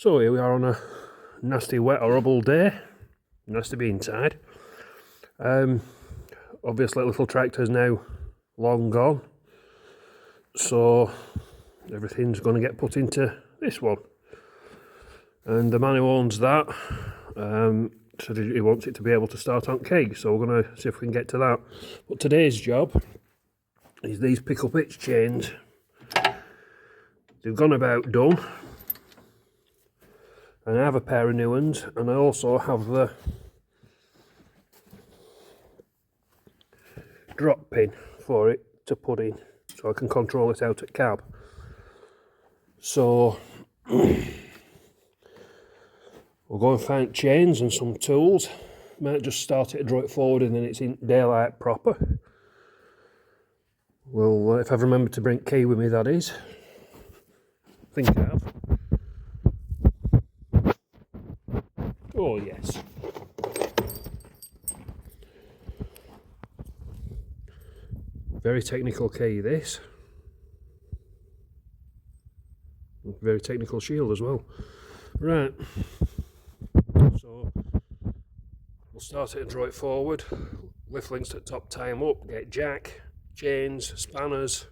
So here we are on a nasty wet horrible day. Nice to be inside. Obviously little tractor's now long gone, so everything's going to get put into this one, and the man who owns that said he wants it to be able to start on keg, so we're going to see if we can get to that. But today's job is these pick-up hitch chains. They've gone about done, and I have a pair of new ones, and I also have the drop pin for it to put in, so I can control it out at cab. So we'll go and find chains and some tools. Might just start it and draw it forward, and then it's in daylight proper. Well, if I've remembered to bring key with me, that is. I think I have. Oh yes. Very technical key, this. Very technical shield as well. Right. So we'll start it and draw it forward. Lift links at top, tie them up, get jack, chains, spanners.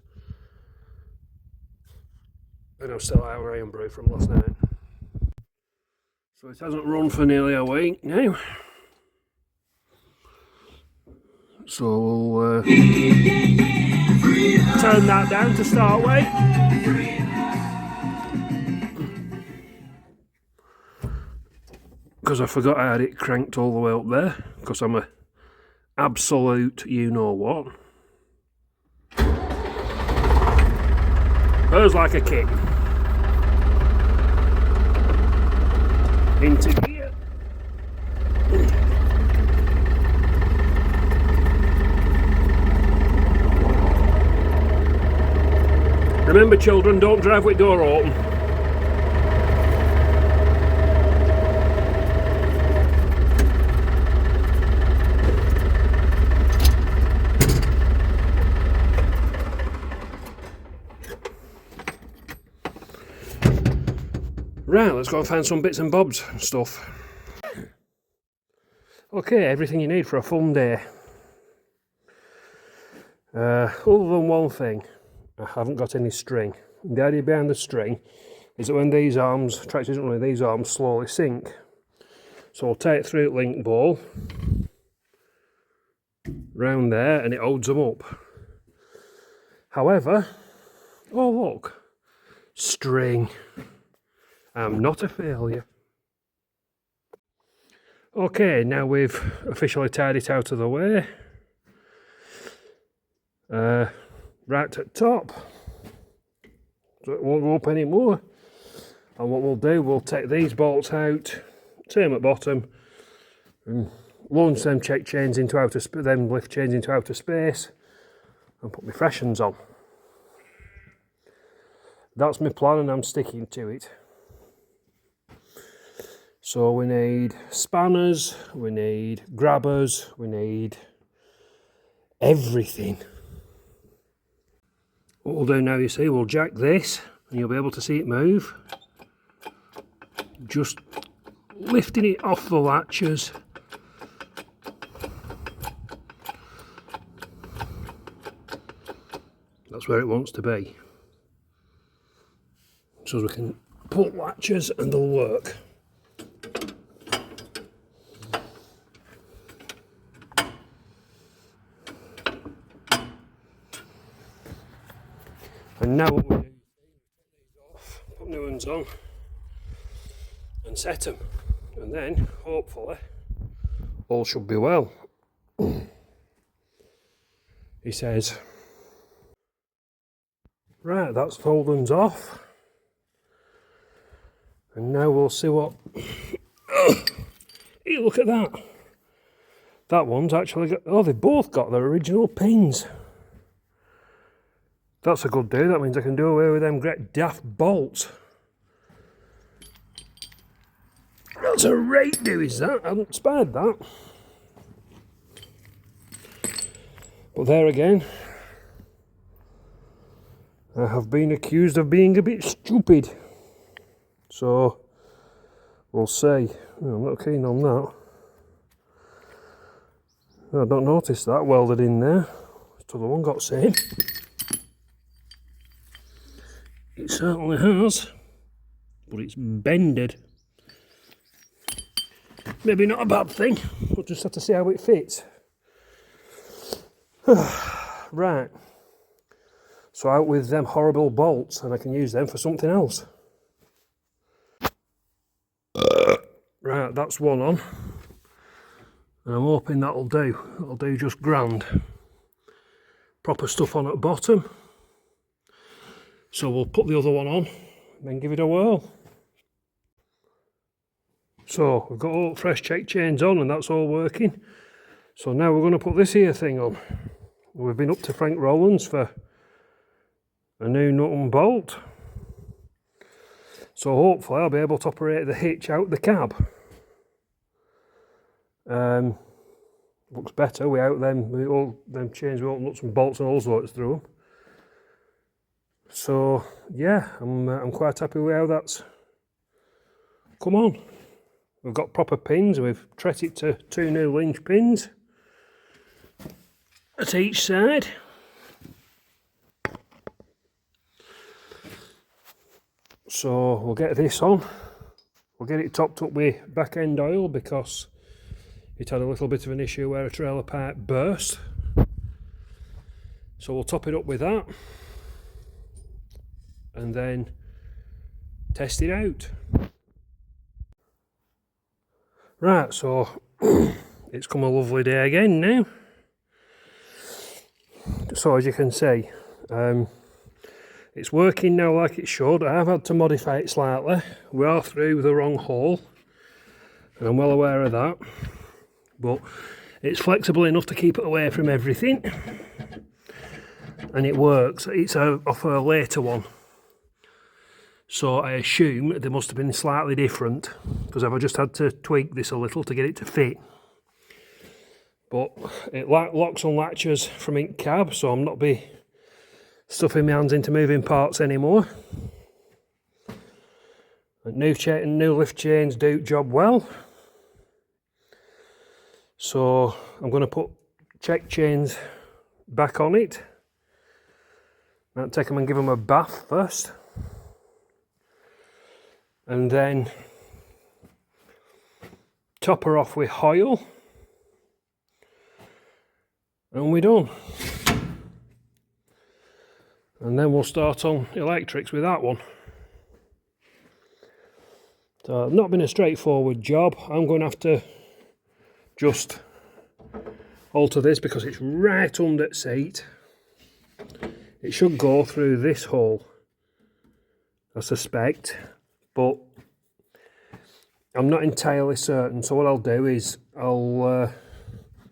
And I've still our iron brew from last night. So it hasn't run for nearly a week now. So we'll turn that down to start with. Because I forgot I had it cranked all the way up there, because I'm a absolute you-know-what. Goes like a kick. Into gear. Remember, children, don't drive with door open. Right, let's go and find some bits and bobs and stuff. Okay, everything you need for a fun day. Other than one thing, I haven't got any string. The idea behind the string is that when these arms, tractor isn't running, these arms slowly sink. So I'll take it through link ball, round there, and it holds them up. However, oh look, string. I'm not a failure. Okay, now we've officially tied it out of the way. Right at top, so it won't go up anymore. And what we'll do, we'll take these bolts out, same at bottom, and launch them check chains into outer space, then lift chains into outer space, and put my fresh ones on. That's my plan, and I'm sticking to it. So we need spanners, we need grabbers, we need everything. What we'll do now, you see, we'll jack this and you'll be able to see it move. Just lifting it off the latches. That's where it wants to be. So we can pull latches and they'll work. And now what we do is take these off, put new ones on, and set them. And then, hopefully, all should be well. He says, right, that's foldings off. And now we'll see what... Hey, look at that. That one's actually got... Oh, they both got their original pins. That's a good day. That means I can do away with them great daft bolts. That's a right do, is that? I hadn't spied that. But there again, I have been accused of being a bit stupid. So We'll see. I'm not keen on that. I don't notice that welded in there. The other one got same. It certainly has, but it's bended. Maybe not a bad thing. We'll just have to see how it fits. Right. So out with them horrible bolts, and I can use them for something else. Right, that's one on. And I'm hoping that'll do. That'll do just grand. Proper stuff on at the bottom. So we'll put the other one on and then give it a whirl. So we've got all fresh check chains on and that's all working. So now we're going to put this here thing on. We've been up to Frank Rowland's for a new nut and bolt. So hopefully I'll be able to operate the hitch out the cab. Looks better without them chains with all nuts and bolts and all sorts through them. So yeah, I'm quite happy with how that's come on. We've got proper pins. We've tret it to 2 new linch pins at each side. So we'll get this on. We'll get it topped up with back end oil because it had a little bit of an issue where a trailer pipe burst. So we'll top it up with that and then test it out. Right, so it's come a lovely day again now. So as you can see, it's working now like it should. I have had to modify it slightly. We are through the wrong hole, and I'm well aware of that. But it's flexible enough to keep it away from everything. And it works. It's off a later one. So I assume they must have been slightly different, because I've just had to tweak this a little to get it to fit. But it locks and latches from ink cab, so I'm not be stuffing my hands into moving parts anymore. And new lift chains do job well. So I'm going to put check chains back on it. I'll take them and give them a bath first. And then top her off with oil. And we're done. And then we'll start on electrics with that one. So it's not been a straightforward job. I'm going to have to just alter this because it's right under the seat. It should go through this hole, I suspect, but I'm not entirely certain. So what I'll do is because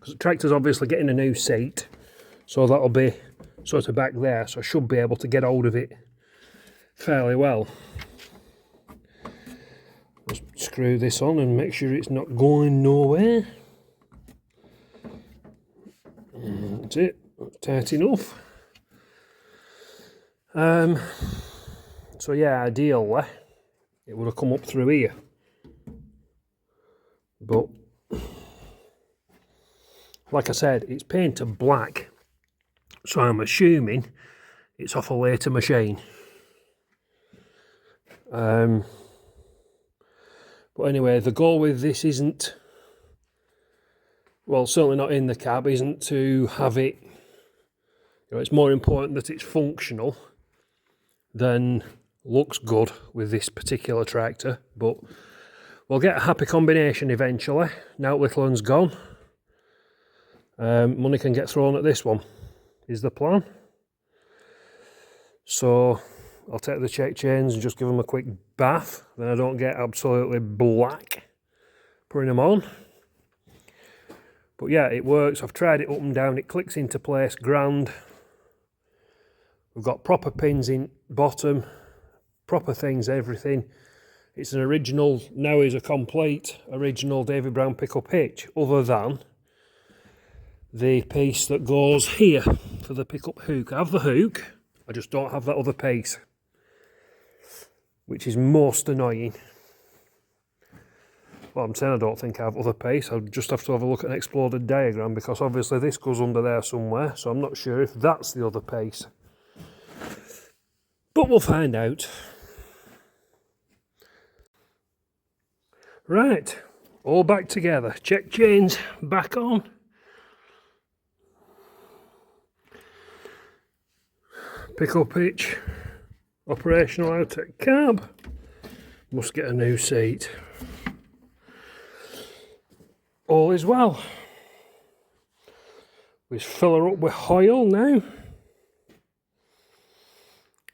the tractor's obviously getting a new seat, so that'll be sort of back there, so I should be able to get hold of it fairly well. Just screw this on and make sure it's not going nowhere. That's it, that's tight enough. So yeah, ideally it would have come up through here, but like I said, it's painted black, so I'm assuming it's off a later machine. But anyway, the goal with this isn't, well, certainly not in the cab, isn't to have it, it's more important that it's functional than looks good with this particular tractor. But we'll get a happy combination eventually. Now little one's gone, money can get thrown at this one, is the plan. So I'll take the check chains and just give them a quick bath, then I don't get absolutely black putting them on. But yeah, it works. I've tried it up and down, it clicks into place grand. We've got proper pins in bottom, proper things, everything. It's an original, now is a complete original David Brown pickup hitch, other than the piece that goes here for the pickup hook. I have the hook, I just don't have that other piece, which is most annoying. Well, I'm saying I don't think I have other pace. I'll just have to have a look at an exploded diagram, because obviously this goes under there somewhere, so I'm not sure if that's the other pace. But we'll find out. Right, all back together. Check chains back on. Pick up hitch operational out at cab. Must get a new seat. All is well. We fill her up with oil now.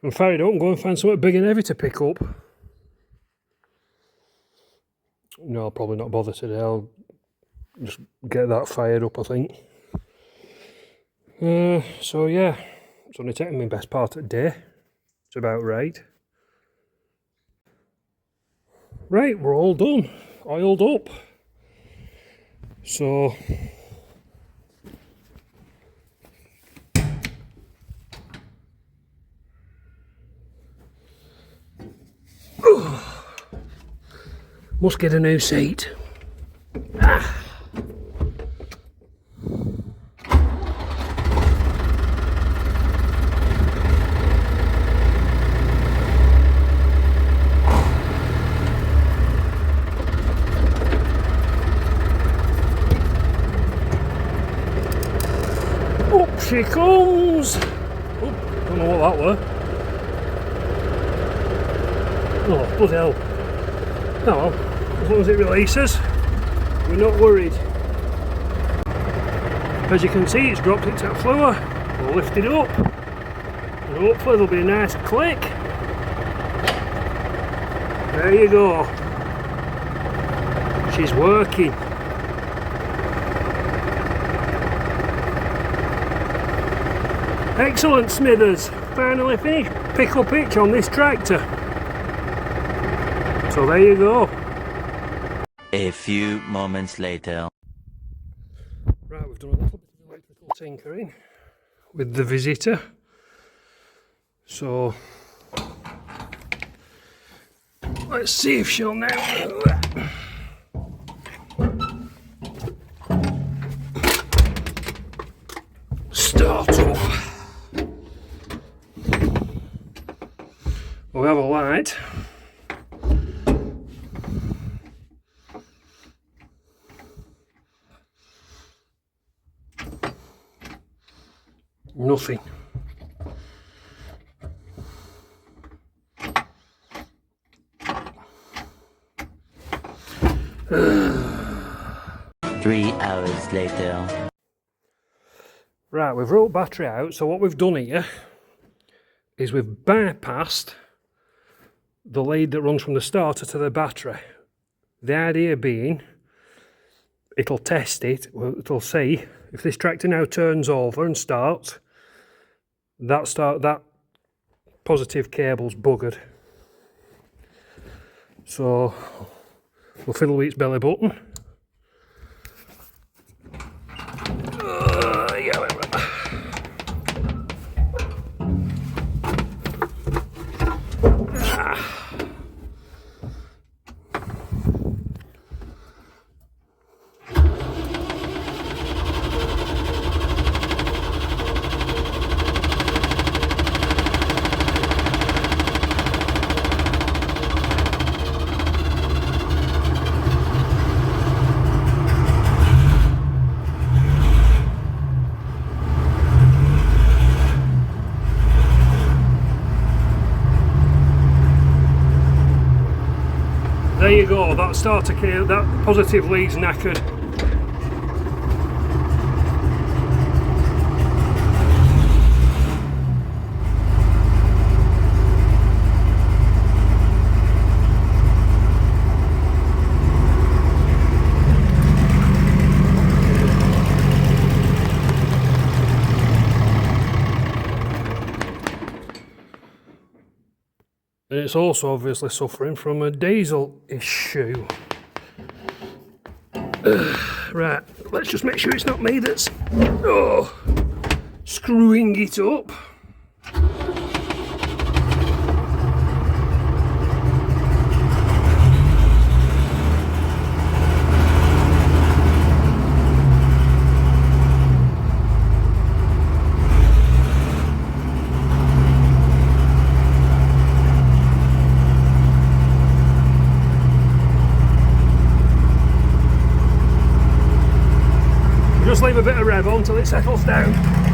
And fire it up and go and find something big and heavy to pick up. No, I'll probably not bother today. I'll just get that fired up, I think. So yeah, it's only taking me best part of the day. It's about right. Right, we're all done. Oiled up. So must get a new seat. Up she comes. Oh, don't know what that were. Oh, bloody hell. Oh well, as long as it releases, we're not worried. As you can see, it's dropped it to the floor. We'll lift it up, and hopefully there'll be a nice click. There you go. She's working. Excellent, Smithers. Finally finished. Pick up hitch on this tractor. So there you go. A few moments later. Right, we've done a little bit of electrical tinkering with the visitor. So let's see if she'll now start up. We have a light. Nothing. Three hours later. Right, we've rolled battery out, so what we've done here is we've bypassed the lead that runs from the starter to the battery. The idea being, it'll test it, it'll see if this tractor now turns over and starts, that positive cable's buggered. So we'll fiddle with its belly button. There you go, that starter cable, that positive lead's knackered. And it's also obviously suffering from a diesel issue. Right, let's just make sure it's not me that's screwing it up. give a bit of rev on till it settles down.